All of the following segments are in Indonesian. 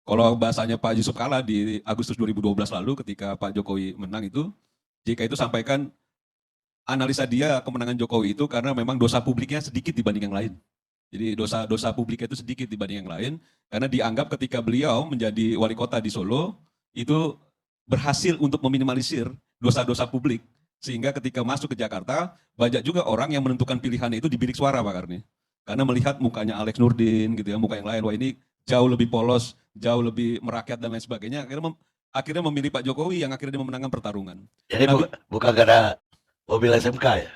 Kalau bahasanya Pak Yusuf Kalla di Agustus 2012 lalu ketika Pak Jokowi menang itu, JK itu sampaikan analisa dia kemenangan Jokowi itu karena memang dosa publiknya sedikit dibanding yang lain. Jadi dosa publiknya itu sedikit dibanding yang lain, karena dianggap ketika beliau menjadi wali kota di Solo, itu berhasil untuk meminimalisir dosa-dosa publik. Sehingga ketika masuk ke Jakarta, banyak juga orang yang menentukan pilihannya itu di bilik suara Pak Karni. Karena melihat mukanya Alex Nurdin gitu ya, muka yang lain, wah ini jauh lebih polos, jauh lebih merakyat dan lain sebagainya. Akhirnya memilih Pak Jokowi yang akhirnya memenangkan pertarungan. Jadi Nah, bukan karena mobil SMK ya?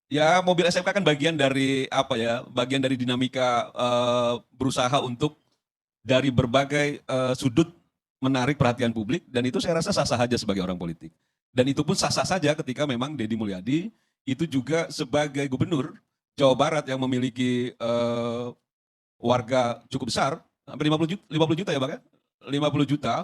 ya mobil SMK kan bagian dari apa ya, bagian dari dinamika berusaha untuk dari berbagai sudut menarik perhatian publik, dan itu saya rasa sah-sah saja sebagai orang politik. Dan itu pun sah-sah saja ketika memang Deddy Mulyadi itu juga sebagai gubernur Jawa Barat yang memiliki warga cukup besar, hampir 50 juta ya Pak, 50 juta,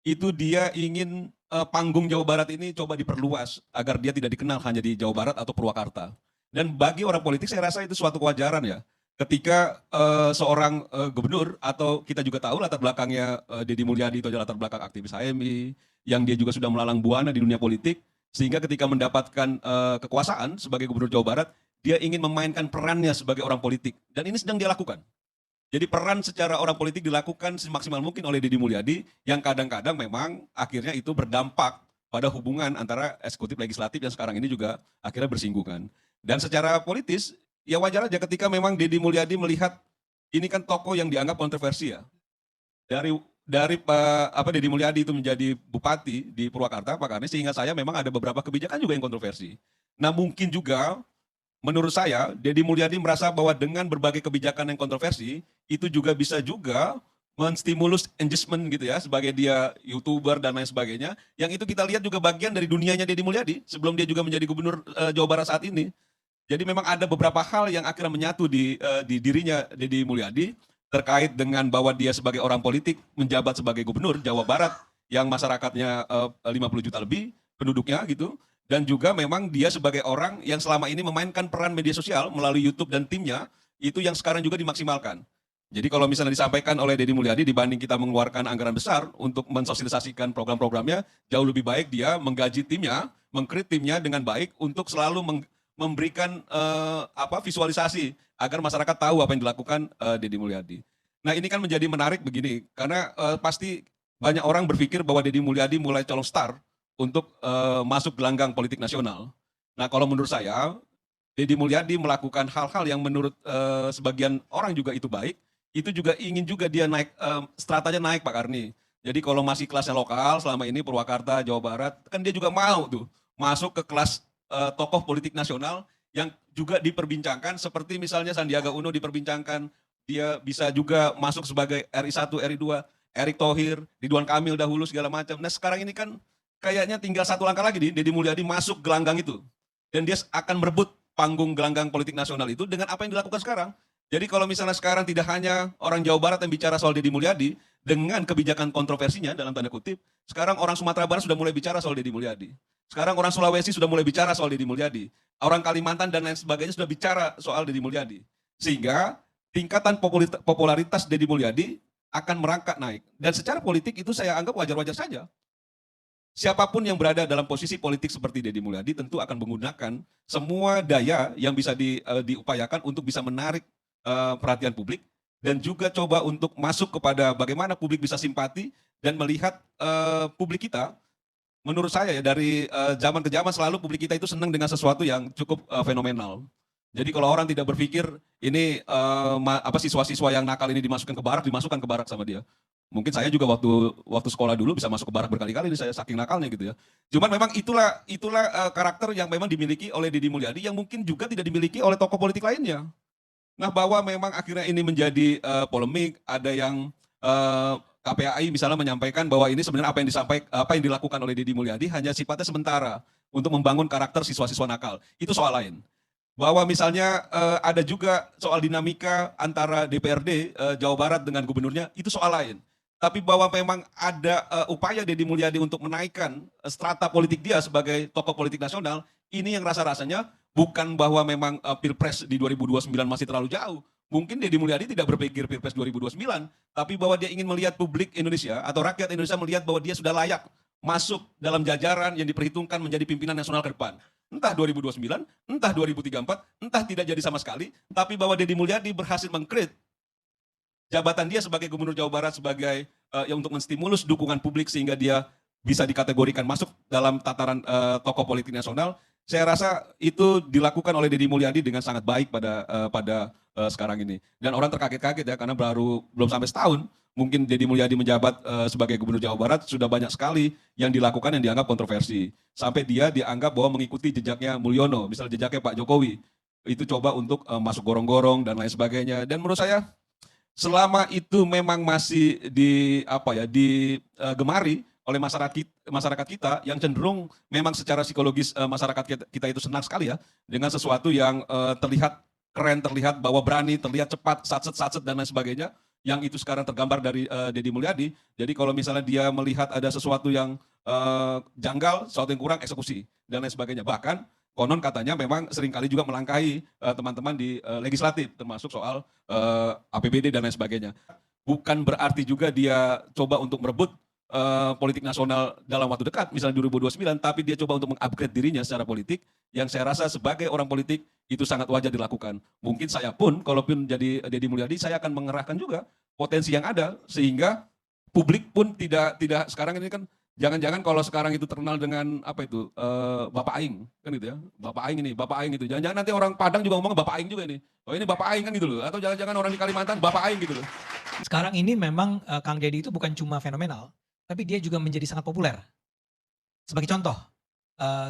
itu dia ingin panggung Jawa Barat ini coba diperluas agar dia tidak dikenal hanya di Jawa Barat atau Purwakarta. Dan bagi orang politik saya rasa itu suatu kewajaran ya. Ketika seorang gubernur, atau kita juga tahu latar belakangnya Deddy Mulyadi itu adalah latar belakang aktivis HMI, yang dia juga sudah melalang buana di dunia politik, sehingga ketika mendapatkan kekuasaan sebagai gubernur Jawa Barat, dia ingin memainkan perannya sebagai orang politik. Dan ini sedang dia lakukan. Jadi peran secara orang politik dilakukan semaksimal mungkin oleh Deddy Mulyadi, yang kadang-kadang memang akhirnya itu berdampak pada hubungan antara eksekutif legislatif yang sekarang ini juga akhirnya bersinggungan. Dan secara politis, ya wajar aja ketika memang Deddy Mulyadi melihat ini kan tokoh yang dianggap kontroversi ya. Dari Deddy Mulyadi itu menjadi bupati di Purwakarta, Pak Karni, sehingga saya memang ada beberapa kebijakan juga yang kontroversi. Nah mungkin juga menurut saya, Deddy Mulyadi merasa bahwa dengan berbagai kebijakan yang kontroversi, itu juga bisa juga menstimulus engagement gitu ya, sebagai dia YouTuber dan lain sebagainya, yang itu kita lihat juga bagian dari dunianya Deddy Mulyadi, sebelum dia juga menjadi gubernur Jawa Barat saat ini. Jadi memang ada beberapa hal yang akhirnya menyatu di dirinya Deddy Mulyadi, terkait dengan bahwa dia sebagai orang politik menjabat sebagai gubernur Jawa Barat, yang masyarakatnya 50 juta lebih penduduknya gitu, dan juga memang dia sebagai orang yang selama ini memainkan peran media sosial melalui YouTube dan timnya, itu yang sekarang juga dimaksimalkan. Jadi kalau misalnya disampaikan oleh Deddy Mulyadi, dibanding kita mengeluarkan anggaran besar untuk mensosialisasikan program-programnya, jauh lebih baik dia menggaji timnya, mengkrit timnya dengan baik untuk selalu memberikan visualisasi agar masyarakat tahu apa yang dilakukan Deddy Mulyadi. Nah ini kan menjadi menarik begini, karena pasti banyak orang berpikir bahwa Deddy Mulyadi mulai colong star untuk masuk gelanggang politik nasional. Nah kalau menurut saya, Deddy Mulyadi melakukan hal-hal yang menurut sebagian orang juga itu baik, itu juga ingin juga dia naik, stratanya naik Pak Karni. Jadi kalau masih kelasnya lokal, selama ini Purwakarta, Jawa Barat, kan dia juga mau tuh masuk ke kelas tokoh politik nasional yang juga diperbincangkan, seperti misalnya Sandiaga Uno diperbincangkan, dia bisa juga masuk sebagai RI1, RI2, Erick Thohir, Ridwan Kamil dahulu segala macam. Nah sekarang ini kan kayaknya tinggal satu langkah lagi nih, Deddy Mulyadi masuk gelanggang itu. Dan dia akan merebut panggung gelanggang politik nasional itu dengan apa yang dilakukan sekarang. Jadi kalau misalnya sekarang tidak hanya orang Jawa Barat yang bicara soal Deddy Mulyadi, dengan kebijakan kontroversinya dalam tanda kutip, sekarang orang Sumatera Barat sudah mulai bicara soal Deddy Mulyadi. Sekarang orang Sulawesi sudah mulai bicara soal Deddy Mulyadi. Orang Kalimantan dan lain sebagainya sudah bicara soal Deddy Mulyadi. Sehingga tingkatan popularitas Deddy Mulyadi akan merangkak naik. Dan secara politik itu saya anggap wajar-wajar saja. Siapapun yang berada dalam posisi politik seperti Deddy Mulyadi tentu akan menggunakan semua daya yang bisa diupayakan untuk bisa menarik perhatian publik, dan juga coba untuk masuk kepada bagaimana publik bisa simpati dan melihat publik kita. Menurut saya ya, dari zaman ke zaman selalu publik kita itu senang dengan sesuatu yang cukup fenomenal. Jadi kalau orang tidak berpikir ini siswa-siswa yang nakal ini dimasukkan ke barak sama dia. Mungkin saya juga waktu sekolah dulu bisa masuk ke barak berkali-kali, saya saking nakalnya gitu ya. Cuman memang itulah karakter yang memang dimiliki oleh Deddy Mulyadi, yang mungkin juga tidak dimiliki oleh tokoh politik lainnya. Nah bahwa memang akhirnya ini menjadi polemik, ada yang KPAI misalnya menyampaikan bahwa ini sebenarnya apa yang dilakukan oleh Deddy Mulyadi hanya sifatnya sementara untuk membangun karakter siswa-siswa nakal. Itu soal lain. Bahwa misalnya ada juga soal dinamika antara DPRD Jawa Barat dengan gubernurnya, itu soal lain. Tapi bahwa memang ada upaya Deddy Mulyadi untuk menaikkan strata politik dia sebagai tokoh politik nasional, ini yang rasa-rasanya bukan bahwa memang Pilpres di 2029 masih terlalu jauh. mungkin Deddy Mulyadi tidak berpikir Pilpres 2029, tapi bahwa dia ingin melihat publik Indonesia atau rakyat Indonesia melihat bahwa dia sudah layak masuk dalam jajaran yang diperhitungkan menjadi pimpinan nasional ke depan. Entah 2029, entah 2034, entah tidak jadi sama sekali, tapi bahwa Deddy Mulyadi berhasil mengkrit jabatan dia sebagai Gubernur Jawa Barat sebagai yang untuk menstimulus dukungan publik sehingga dia bisa dikategorikan masuk dalam tataran tokoh politik nasional. Saya rasa itu dilakukan oleh Deddy Mulyadi dengan sangat baik pada sekarang ini. Dan orang terkaget-kaget ya karena belum sampai setahun mungkin Deddy Mulyadi menjabat sebagai Gubernur Jawa Barat, sudah banyak sekali yang dilakukan yang dianggap kontroversi. Sampai dia dianggap bahwa mengikuti jejaknya Mulyono, misalnya jejaknya Pak Jokowi. Itu coba untuk masuk gorong-gorong dan lain sebagainya. Dan menurut saya selama itu memang masih digemari oleh masyarakat kita yang cenderung memang secara psikologis masyarakat kita itu senang sekali ya dengan sesuatu yang terlihat keren, terlihat bahwa berani, terlihat cepat, satset dan lain sebagainya, yang itu sekarang tergambar dari Deddy Mulyadi. Jadi kalau misalnya dia melihat ada sesuatu yang janggal, sesuatu yang kurang, eksekusi dan lain sebagainya. Bahkan konon katanya memang seringkali juga melangkahi teman-teman di legislatif, termasuk soal APBD dan lain sebagainya. Bukan berarti juga dia coba untuk merebut politik nasional dalam waktu dekat, misalnya 2029, tapi dia coba untuk mengupgrade dirinya secara politik, yang saya rasa sebagai orang politik itu sangat wajar dilakukan. Mungkin saya pun, kalaupun jadi Deddy Mulyadi, saya akan mengerahkan juga potensi yang ada, sehingga publik pun tidak sekarang ini kan, jangan-jangan kalau sekarang itu terkenal dengan Bapak Aing, kan gitu ya, Bapak Aing itu. Jangan-jangan nanti orang Padang juga ngomong Bapak Aing juga nih. Oh ini Bapak Aing kan gitu loh. Atau jangan-jangan orang di Kalimantan Bapak Aing gitu loh. Sekarang ini memang Kang Deddy itu bukan cuma fenomenal, tapi dia juga menjadi sangat populer. Sebagai contoh,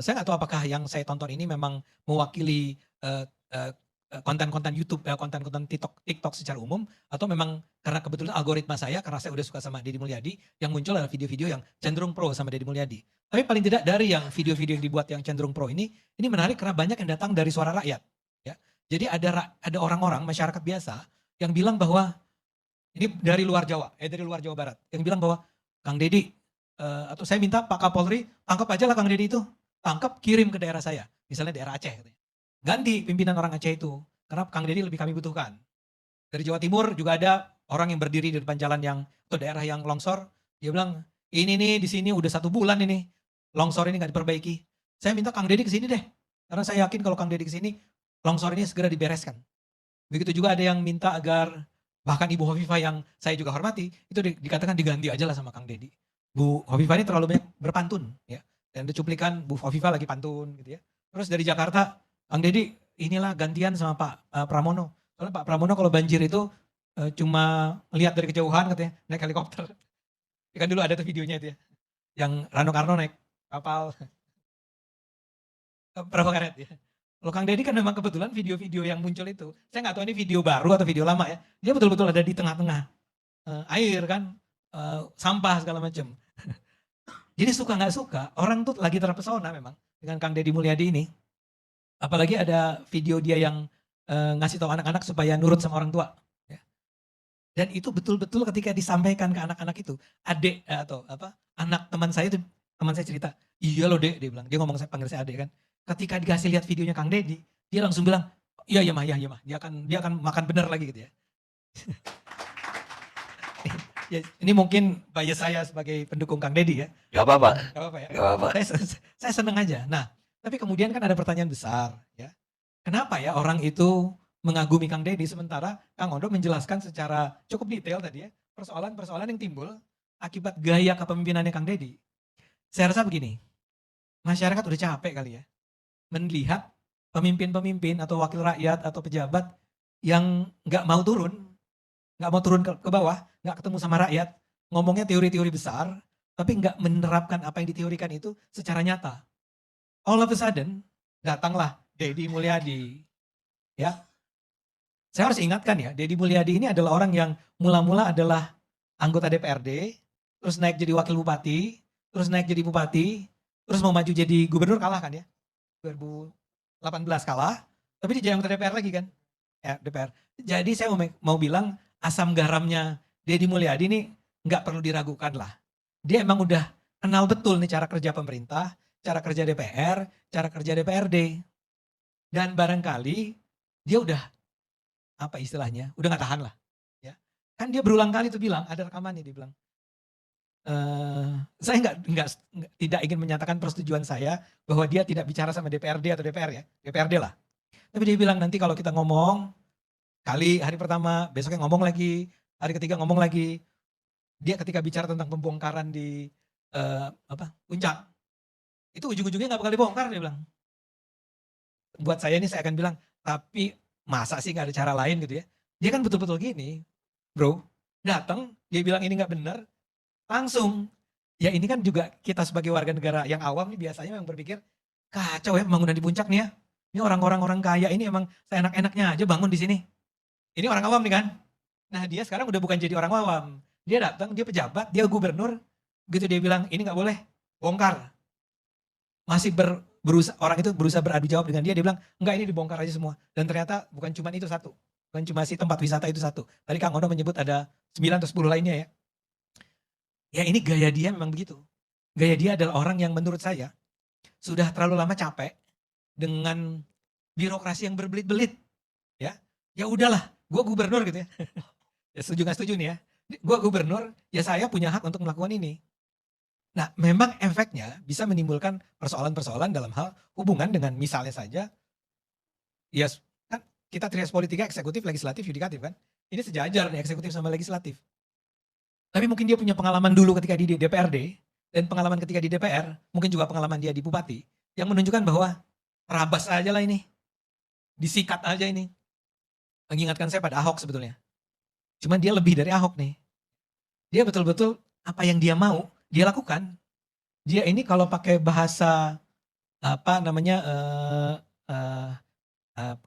saya nggak tahu apakah yang saya tonton ini memang mewakili konten-konten YouTube, konten-konten TikTok secara umum, atau memang karena kebetulan algoritma saya, karena saya udah suka sama Deddy Mulyadi, yang muncul adalah video-video yang cenderung pro sama Deddy Mulyadi. Tapi paling tidak dari yang video-video yang dibuat yang cenderung pro ini menarik karena banyak yang datang dari suara rakyat. Ya. Jadi ada orang-orang, masyarakat biasa, yang bilang bahwa, ini dari luar Jawa, dari luar Jawa Barat, yang bilang bahwa, Kang Deddy, atau saya minta Pak Kapolri, tangkap aja lah Kang Deddy itu, tangkap kirim ke daerah saya, misalnya daerah Aceh. Katanya. Ganti pimpinan orang Aceh itu, karena Kang Deddy lebih kami butuhkan. Dari Jawa Timur juga ada orang yang berdiri di depan jalan atau daerah yang longsor, dia bilang, ini nih di sini udah 1 bulan ini, longsor ini gak diperbaiki. Saya minta Kang Deddy ke sini deh, karena saya yakin kalau Kang Deddy ke sini, longsor ini segera dibereskan. Begitu juga ada yang minta agar, bahkan Ibu Hovifah yang saya juga hormati, itu dikatakan diganti aja lah sama Kang Deddy. Bu Hovifah ini terlalu banyak berpantun, ya. Dan itu cuplikan Bu Hovifah lagi pantun, gitu ya. Terus dari Jakarta, Kang Deddy, inilah gantian sama Pak Pramono. Soalnya Pak Pramono kalau banjir itu cuma lihat dari kejauhan katanya, naik helikopter. Ya kan dulu ada tuh videonya itu ya. Yang Rano Karno naik kapal. Perahu karet ya. Kalau Kang Deddy kan memang kebetulan video-video yang muncul itu, saya nggak tahu ini video baru atau video lama ya. Dia betul-betul ada di tengah-tengah air kan, sampah segala macam. Jadi suka nggak suka, orang tuh lagi terpesona memang dengan Kang Deddy Mulyadi ini. Apalagi ada video dia yang ngasih tahu anak-anak supaya nurut sama orang tua. Ya. Dan itu betul-betul ketika disampaikan ke anak-anak itu, adik atau anak teman saya cerita, iya loh dek, dia bilang, dia ngomong, saya panggil saya adik kan. Ketika dikasih lihat videonya Kang Deddy, dia langsung bilang, iya mah, dia akan makan bener lagi gitu ya. Ya, ini mungkin bias saya sebagai pendukung Kang Deddy ya. Gak apa-apa. Gak apa-apa ya. Gak apa-apa. Saya seneng aja. Nah, tapi kemudian kan ada pertanyaan besar ya. Kenapa ya orang itu mengagumi Kang Deddy sementara Kang Ondo menjelaskan secara cukup detail tadi ya, persoalan-persoalan yang timbul akibat gaya kepemimpinannya Kang Deddy. Saya rasa begini, masyarakat udah capek kali ya melihat pemimpin-pemimpin atau wakil rakyat atau pejabat yang nggak mau turun ke bawah, nggak ketemu sama rakyat, ngomongnya teori-teori besar, tapi nggak menerapkan apa yang diteorikan itu secara nyata. All of a sudden, datanglah Deddy Mulyadi. Ya, saya harus ingatkan ya, Deddy Mulyadi ini adalah orang yang mula-mula adalah anggota DPRD, terus naik jadi wakil bupati, terus naik jadi bupati, terus mau maju jadi gubernur kalah kan ya, 2018 kalah, tapi dia jadi anggota DPR lagi kan, ya DPR. Jadi saya mau bilang asam garamnya Deddy Mulyadi ini nggak perlu diragukan lah. Dia emang udah kenal betul nih cara kerja pemerintah, cara kerja DPR, cara kerja DPRD. Dan barangkali dia udah apa istilahnya, udah nggak tahan lah. Ya. Kan dia berulang kali tuh bilang, ada rekamannya dia bilang, saya tidak ingin menyatakan persetujuan saya bahwa dia tidak bicara sama DPRD atau DPR ya, DPRD lah. Tapi dia bilang nanti kalau kita ngomong, hari pertama, besoknya ngomong lagi, hari ketiga ngomong lagi. Dia ketika bicara tentang pembongkaran di Puncak, itu ujung-ujungnya nggak bakal dibongkar dia bilang. Buat saya ini saya akan bilang, tapi masa sih nggak ada cara lain gitu ya. Dia kan betul-betul gini, bro, datang dia bilang ini nggak benar, langsung. Ya ini kan juga kita sebagai warga negara yang awam nih biasanya memang berpikir, kacau ya pembangunan di Puncak nih ya. Ini orang-orang kaya ini emang seenak-enaknya aja bangun di sini. Ini orang awam nih kan. Nah dia sekarang udah bukan jadi orang awam. Dia datang, dia pejabat, dia gubernur. Gitu dia bilang, ini gak boleh, bongkar. Masih orang itu berusaha beradu jawab dengan dia bilang, enggak ini dibongkar aja semua. Dan ternyata bukan cuma itu satu. Bukan cuma si tempat wisata itu satu. Tadi Kang Ono menyebut ada 9 atau 10 lainnya ya. Ya ini gaya dia memang begitu. Gaya dia adalah orang yang menurut saya sudah terlalu lama capek dengan birokrasi yang berbelit-belit. Ya udahlah, gue gubernur gitu ya. Ya setuju gak setuju nih ya. Gue gubernur, ya saya punya hak untuk melakukan ini. Nah memang efeknya bisa menimbulkan persoalan-persoalan dalam hal hubungan dengan misalnya saja, ya kan kita trias politika eksekutif, legislatif, yudikatif kan. Ini sejajar nih eksekutif sama legislatif. Tapi mungkin dia punya pengalaman dulu ketika di DPRD, dan pengalaman ketika di DPR, mungkin juga pengalaman dia di Bupati, yang menunjukkan bahwa rabas aja lah ini. Disikat aja ini. Mengingatkan saya pada Ahok sebetulnya. Cuman dia lebih dari Ahok nih. Dia betul-betul apa yang dia mau, dia lakukan. Dia ini kalau pakai bahasa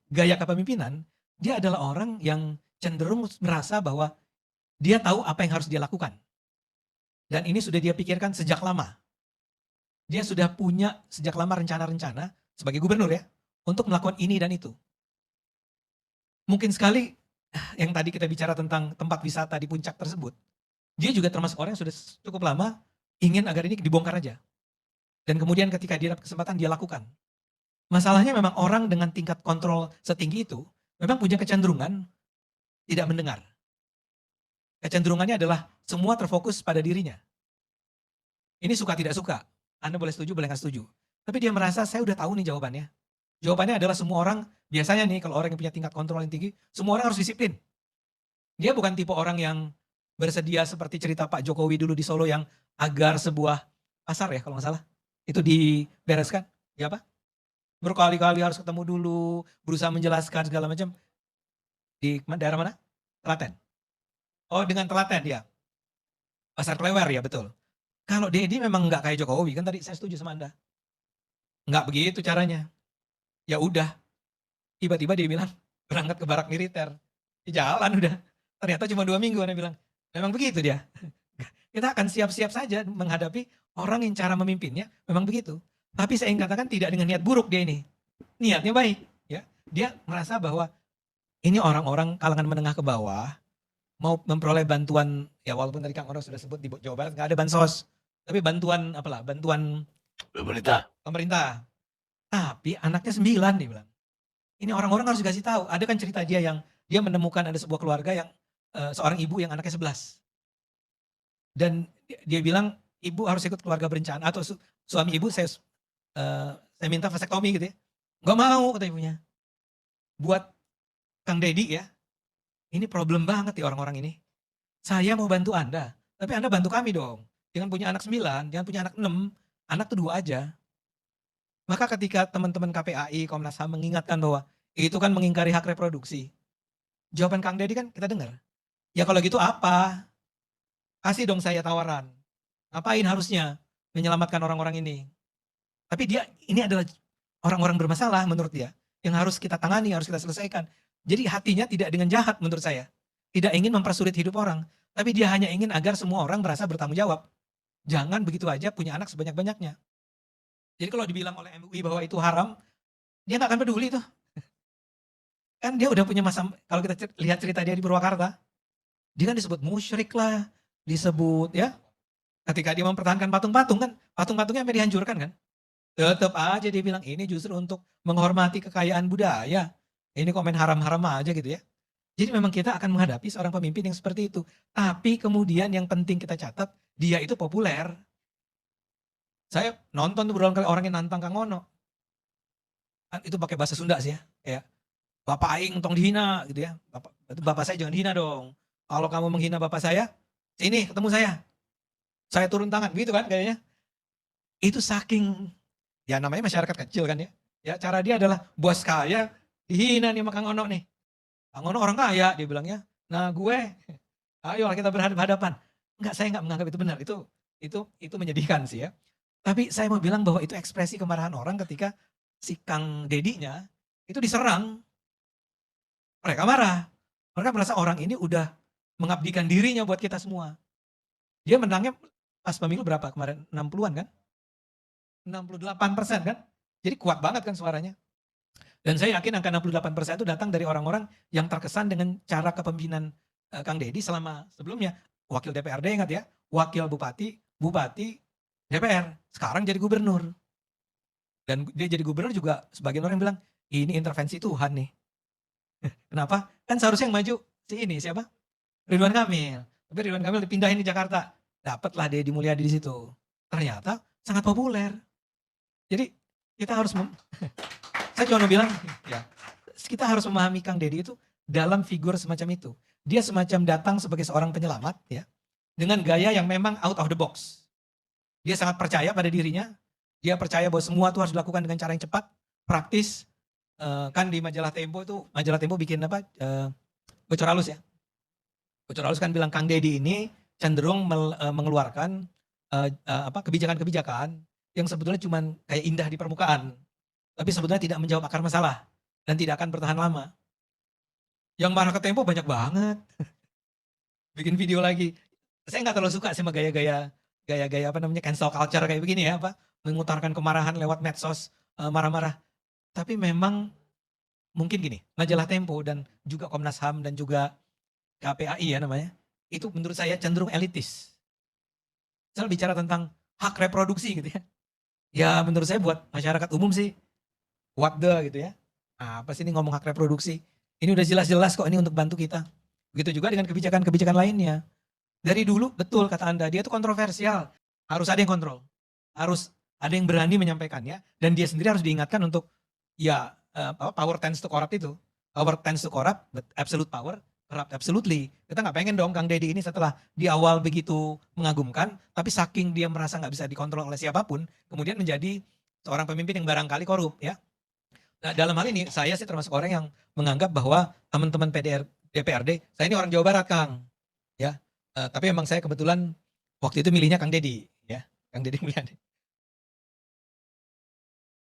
gaya kepemimpinan, dia adalah orang yang cenderung merasa bahwa dia tahu apa yang harus dia lakukan. Dan ini sudah dia pikirkan sejak lama. Dia sudah punya sejak lama rencana-rencana sebagai gubernur ya, untuk melakukan ini dan itu. Mungkin sekali yang tadi kita bicara tentang tempat wisata di Puncak tersebut, dia juga termasuk orang yang sudah cukup lama ingin agar ini dibongkar aja. Dan kemudian ketika dia dapat kesempatan dia lakukan. Masalahnya memang orang dengan tingkat kontrol setinggi itu memang punya kecenderungan tidak mendengar. Kecenderungannya adalah semua terfokus pada dirinya. Ini suka tidak suka. Anda boleh setuju, boleh nggak setuju. Tapi dia merasa saya udah tahu nih jawabannya. Jawabannya adalah semua orang, biasanya nih kalau orang yang punya tingkat kontrol yang tinggi, semua orang harus disiplin. Dia bukan tipe orang yang bersedia seperti cerita Pak Jokowi dulu di Solo yang agar sebuah pasar ya kalau nggak salah. Itu dibereskan. Ya apa? Berkali-kali harus ketemu dulu, berusaha menjelaskan segala macam. Di daerah mana? Klaten. Oh dengan Telaten ya. Pasar Klewer ya betul. Kalau Dedi memang nggak kayak Jokowi kan tadi saya setuju sama Anda. Nggak begitu caranya. Ya udah. Tiba-tiba dia bilang berangkat ke barak militer. Di jalan udah. Ternyata cuma 2 minggu Anda bilang. Memang begitu dia. Kita akan siap-siap saja menghadapi orang yang cara memimpinnya memang begitu. Tapi saya ingin katakan tidak dengan niat buruk dia ini. Niatnya baik. Ya. Dia merasa bahwa ini orang-orang kalangan menengah ke bawah mau memperoleh bantuan, ya walaupun tadi Kang Ono sudah sebut di Jawa Barat nggak ada bansos, tapi bantuan bantuan pemerintah. Tapi anaknya 9 dia bilang. Ini orang-orang harus dikasih tahu. Ada kan cerita dia yang dia menemukan ada sebuah keluarga yang seorang ibu yang anaknya 11. Dan dia bilang ibu harus ikut keluarga berencana atau suami ibu saya minta vasektomi gitu ya. Nggak mau kata ibunya. Buat Kang Dedi ya. Ini problem banget ya orang-orang ini. Saya mau bantu Anda, tapi Anda bantu kami dong. Jangan punya anak 9, jangan punya anak 6, anak tuh 2 aja. Maka ketika teman-teman KPAI, Komnas HAM mengingatkan bahwa itu kan mengingkari hak reproduksi. Jawaban Kang Dedi kan kita dengar. Ya kalau gitu apa? Kasih dong saya tawaran. Ngapain harusnya menyelamatkan orang-orang ini? Tapi ini adalah orang-orang bermasalah menurut dia. Yang harus kita tangani, harus kita selesaikan. Jadi hatinya tidak dengan jahat menurut saya. Tidak ingin mempersulit hidup orang. Tapi dia hanya ingin agar semua orang merasa bertanggung jawab. Jangan begitu aja punya anak sebanyak-banyaknya. Jadi kalau dibilang oleh MUI bahwa itu haram, dia gak akan peduli tuh. Kan dia udah punya masa, kalau kita lihat cerita dia di Purwakarta, dia kan disebut musyrik lah, disebut ya. Ketika dia mempertahankan patung-patung kan, patung-patungnya sampai dihancurkan kan. Tetap aja dia bilang ini justru untuk menghormati kekayaan budaya. Ini komen haram-haram aja gitu ya. Jadi memang kita akan menghadapi seorang pemimpin yang seperti itu. Tapi kemudian yang penting kita catat, dia itu populer. Saya nonton tuh berulang kali orang yang nantang Kang Ono. Kan itu pakai bahasa Sunda sih ya. Kayak, "Bapak aing tong dihina," gitu ya. Bapak saya jangan dihina dong. Kalau kamu menghina bapak saya, sini ketemu saya. Saya turun tangan, gitu kan kayaknya. Itu saking, ya namanya masyarakat kecil kan ya. Ya cara dia adalah, bos kaya dihina nih sama Kang Ono nih. Kang Ono orang kaya, dia bilangnya. Nah gue, ayolah kita berhadapan-hadapan. Enggak, saya enggak menganggap itu benar. Itu menyedihkan sih ya. Tapi saya mau bilang bahwa itu ekspresi kemarahan orang ketika si Kang Dedinya itu diserang. Mereka marah. Mereka merasa orang ini udah mengabdikan dirinya buat kita semua. Dia menangnya pas pemilu berapa kemarin? 60-an kan? 68% kan? Jadi kuat banget kan suaranya. Dan saya yakin angka 68% itu datang dari orang-orang yang terkesan dengan cara kepemimpinan Kang Deddy selama sebelumnya. Wakil DPRD, ingat ya, wakil bupati, DPR. Sekarang jadi gubernur. Dan dia jadi gubernur juga sebagian orang bilang, ini intervensi Tuhan nih. Kenapa? Kan seharusnya yang maju si ini, siapa? Ridwan Kamil. Tapi Ridwan Kamil dipindahin di Jakarta. Dapatlah Deddy Mulyadi di situ. Ternyata sangat populer. Jadi kita harus saya cuma mau bilang, ya, kita harus memahami Kang Deddy itu dalam figur semacam itu. Dia semacam datang sebagai seorang penyelamat, ya, dengan gaya yang memang out of the box. Dia sangat percaya pada dirinya. Dia percaya bahwa semua itu harus dilakukan dengan cara yang cepat, praktis. Kan di majalah Tempo bikin apa? Bocor halus ya. Bocor halus kan bilang Kang Deddy ini cenderung mengeluarkan kebijakan-kebijakan yang sebetulnya cuma kayak indah di permukaan. Tapi sebetulnya tidak menjawab akar masalah dan tidak akan bertahan lama. Yang marah ke Tempo banyak banget. Bikin video lagi. Saya nggak terlalu suka sama gaya-gaya apa namanya cancel culture kayak begini ya, mengutarakan kemarahan lewat medsos, marah-marah. Tapi memang mungkin gini, majalah Tempo dan juga Komnas HAM dan juga KPAI ya namanya, itu menurut saya cenderung elitis. Saya bicara tentang hak reproduksi gitu ya. Ya menurut saya buat masyarakat umum sih, what the gitu ya. Apa sih ini ngomong hak reproduksi? Ini udah jelas-jelas kok ini untuk bantu kita. Begitu juga dengan kebijakan-kebijakan lainnya. Dari dulu betul kata Anda, dia itu kontroversial. Harus ada yang kontrol. Harus ada yang berani menyampaikannya. Dan dia sendiri harus diingatkan untuk ya power tends to corrupt itu. Power tends to corrupt, but absolute power corrupt absolutely. Kita nggak pengen dong Kang Deddy ini setelah di awal begitu mengagumkan, tapi saking dia merasa nggak bisa dikontrol oleh siapapun, kemudian menjadi seorang pemimpin yang barangkali korup ya. Nah, dalam hal ini saya sih termasuk orang yang menganggap bahwa teman-teman DPRD, saya ini orang Jawa Barat Kang, ya. Tapi emang saya kebetulan waktu itu milihnya Kang Deddy, ya, Kang Deddy Mulyadi.